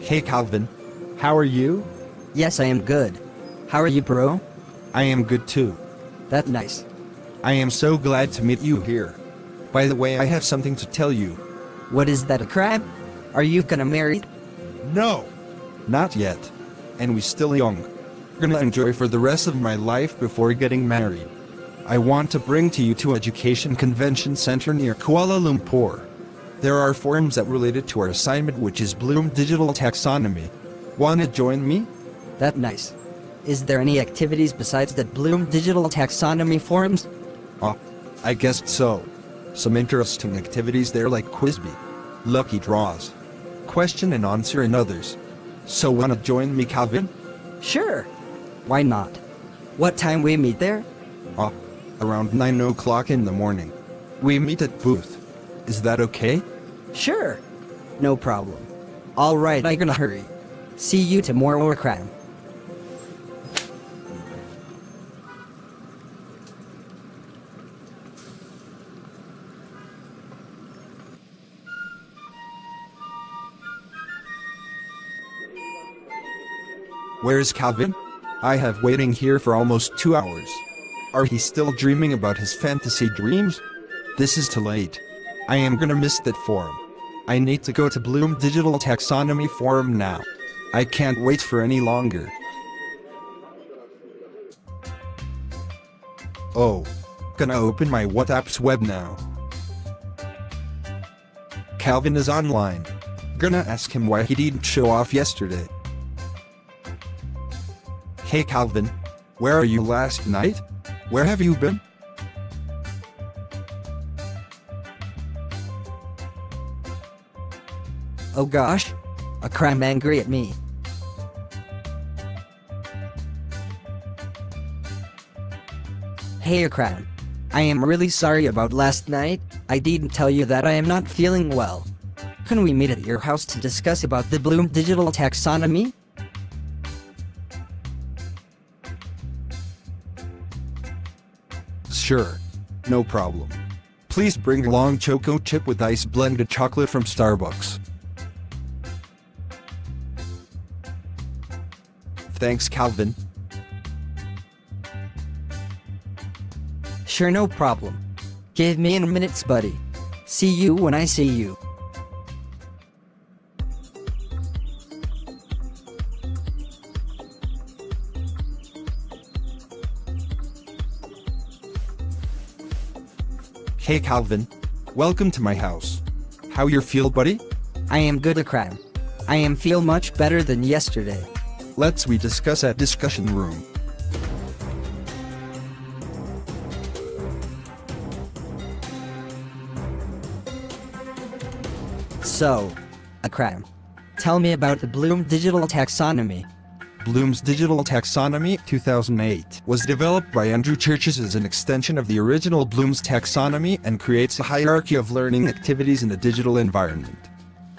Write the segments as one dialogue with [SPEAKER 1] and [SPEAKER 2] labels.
[SPEAKER 1] Hey Calvin, how are you?
[SPEAKER 2] Yes, I am good. How are you, bro?
[SPEAKER 1] I am good too.
[SPEAKER 2] That's nice.
[SPEAKER 1] I am so glad to meet you here. By the way, I have something to tell you.
[SPEAKER 2] What is that, a crab? Are you gonna marry?
[SPEAKER 1] No, not yet. And we still young. Gonna enjoy for the rest of my life before getting married. I want to bring to you to Education Convention Center near Kuala Lumpur. There are forums that related to our assignment, which is Bloom Digital Taxonomy. Wanna join me?
[SPEAKER 2] That's nice. Is there any activities besides the Bloom Digital Taxonomy forums?
[SPEAKER 1] I guess so. Some interesting activities there like quiz bee, lucky draws, question and answer and others. So wanna join me, Calvin?
[SPEAKER 2] Sure. Why not? What time we meet there?
[SPEAKER 1] Around 9 o'clock in the morning. We meet at booth. Is that okay?
[SPEAKER 2] Sure. No problem. Alright, I'm gonna hurry. See you tomorrow, crab.
[SPEAKER 1] Where's Calvin? I have waiting here for almost 2 hours. Are he still dreaming about his fantasy dreams? This is too late. I am gonna miss that forum. I need to go to Bloom Digital Taxonomy forum now. I can't wait for any longer. Oh. Gonna open my WhatsApp's web now. Calvin is online. Gonna ask him why he didn't show off yesterday. Hey Calvin, where are you last night? Where have you been?
[SPEAKER 2] Oh gosh. A crab angry at me. Hey, crab. I am really sorry about last night. I didn't tell you that I am not feeling well. Can we meet at your house to discuss about the Bloom Digital Taxonomy?
[SPEAKER 1] Sure. No problem. Please bring along choco chip with ice blended chocolate from Starbucks. Thanks, Calvin.
[SPEAKER 2] Sure, no problem. Give me a minute, buddy. See you when I see you.
[SPEAKER 1] Hey Calvin. Welcome to my house. How you feel, buddy?
[SPEAKER 2] I am good, crab. I am feel much better than yesterday.
[SPEAKER 1] Let's we discuss at discussion room.
[SPEAKER 2] So, crab. Tell me about the Bloom Digital Taxonomy.
[SPEAKER 1] Bloom's Digital Taxonomy 2008 was developed by Andrew Churches as an extension of the original Bloom's Taxonomy and creates a hierarchy of learning activities in a digital environment.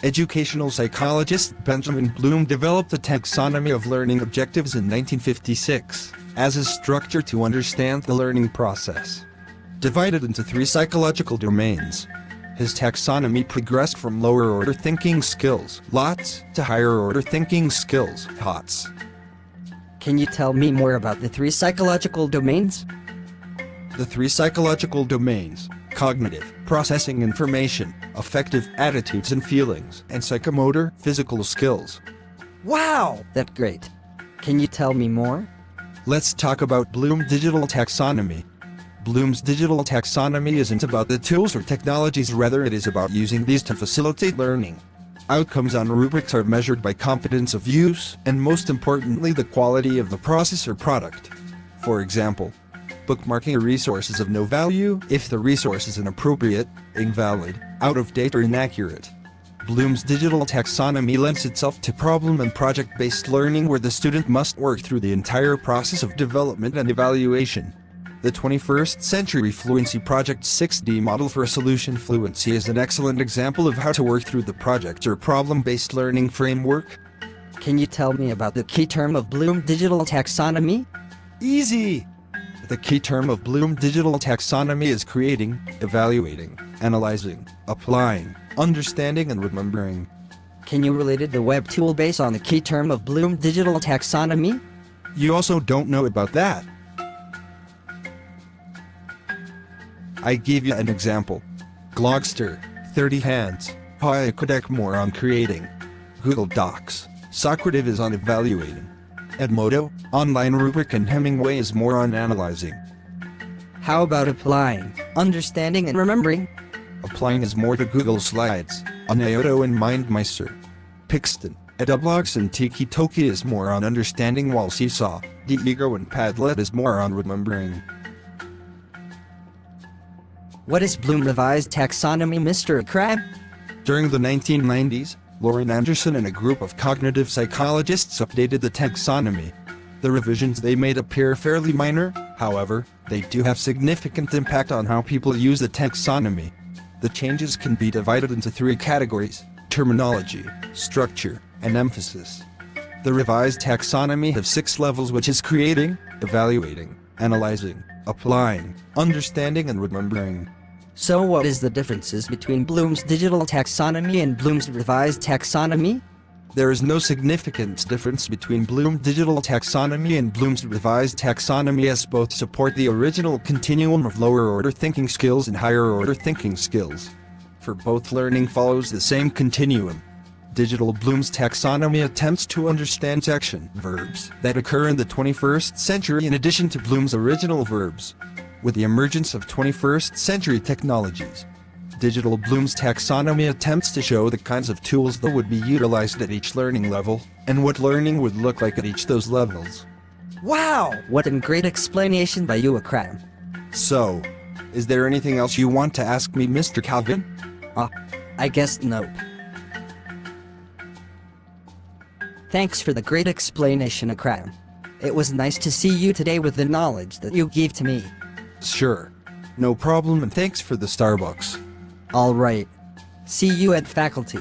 [SPEAKER 1] Educational psychologist Benjamin Bloom developed a taxonomy of learning objectives in 1956 as a structure to understand the learning process. Divided into 3 psychological domains, his taxonomy progressed from lower-order thinking skills, LOTS, to higher-order thinking skills, HOTS.
[SPEAKER 2] Can you tell me more about the 3 psychological domains?
[SPEAKER 1] The 3 psychological domains: cognitive, processing information, affective, attitudes and feelings, and psychomotor, physical skills.
[SPEAKER 2] Wow! That's great. Can you tell me more?
[SPEAKER 1] Let's talk about Bloom Digital Taxonomy. Bloom's Digital Taxonomy isn't about the tools or technologies, rather it is about using these to facilitate learning. Outcomes on rubrics are measured by competence of use, and most importantly the quality of the process or product. For example, bookmarking a resource is of no value if the resource is inappropriate, invalid, out of date or inaccurate. Bloom's Digital Taxonomy lends itself to problem and project-based learning, where the student must work through the entire process of development and evaluation. The 21st Century Fluency Project 6D model for solution fluency is an excellent example of how to work through the project or problem-based learning framework.
[SPEAKER 2] Can you tell me about the key term of Bloom Digital Taxonomy?
[SPEAKER 1] Easy! The key term of Bloom Digital Taxonomy is creating, evaluating, analyzing, applying, understanding and remembering.
[SPEAKER 2] Can you relate the web tool based on the key term of Bloom digital taxonomy?
[SPEAKER 1] You also don't know about that. I give you an example. Glogster, 30 hands. Paya Kodak more on creating. Google Docs. Socrative is on evaluating. Edmodo, online rubric, and Hemingway is more on analyzing.
[SPEAKER 2] How about applying, understanding, and remembering?
[SPEAKER 1] Applying is more to Google Slides, Anayoto and MindMeister. Pixton, Edublogs, and Tiki Toki is more on understanding, while Seesaw, DeEgo, and Padlet is more on remembering.
[SPEAKER 2] What is Bloom revised taxonomy, Mr. Crab?
[SPEAKER 1] During the 1990s, Lauren Anderson and a group of cognitive psychologists updated the taxonomy. The revisions they made appear fairly minor, however, they do have significant impact on how people use the taxonomy. The changes can be divided into 3 categories: terminology, structure, and emphasis. The revised taxonomy has 6 levels, which is creating, evaluating, analyzing, applying, understanding, and remembering.
[SPEAKER 2] So what is the differences between Bloom's digital taxonomy and Bloom's revised taxonomy?
[SPEAKER 1] There is no significant difference between Bloom digital taxonomy and Bloom's revised taxonomy, as both support the original continuum of lower order thinking skills and higher order thinking skills. For both, learning follows the same continuum. Digital Bloom's taxonomy attempts to understand action verbs that occur in the 21st century in addition to Bloom's original verbs. With the emergence of 21st century technologies, Digital Bloom's taxonomy attempts to show the kinds of tools that would be utilized at each learning level, and what learning would look like at each those levels.
[SPEAKER 2] Wow! What a great explanation by you, Akram.
[SPEAKER 1] So, is there anything else you want to ask me, Mr. Calvin?
[SPEAKER 2] I guess nope. Thanks for the great explanation, Akram. It was nice to see you today with the knowledge that you gave to me.
[SPEAKER 1] Sure. No problem, and thanks for the Starbucks.
[SPEAKER 2] Alright. See you at faculty.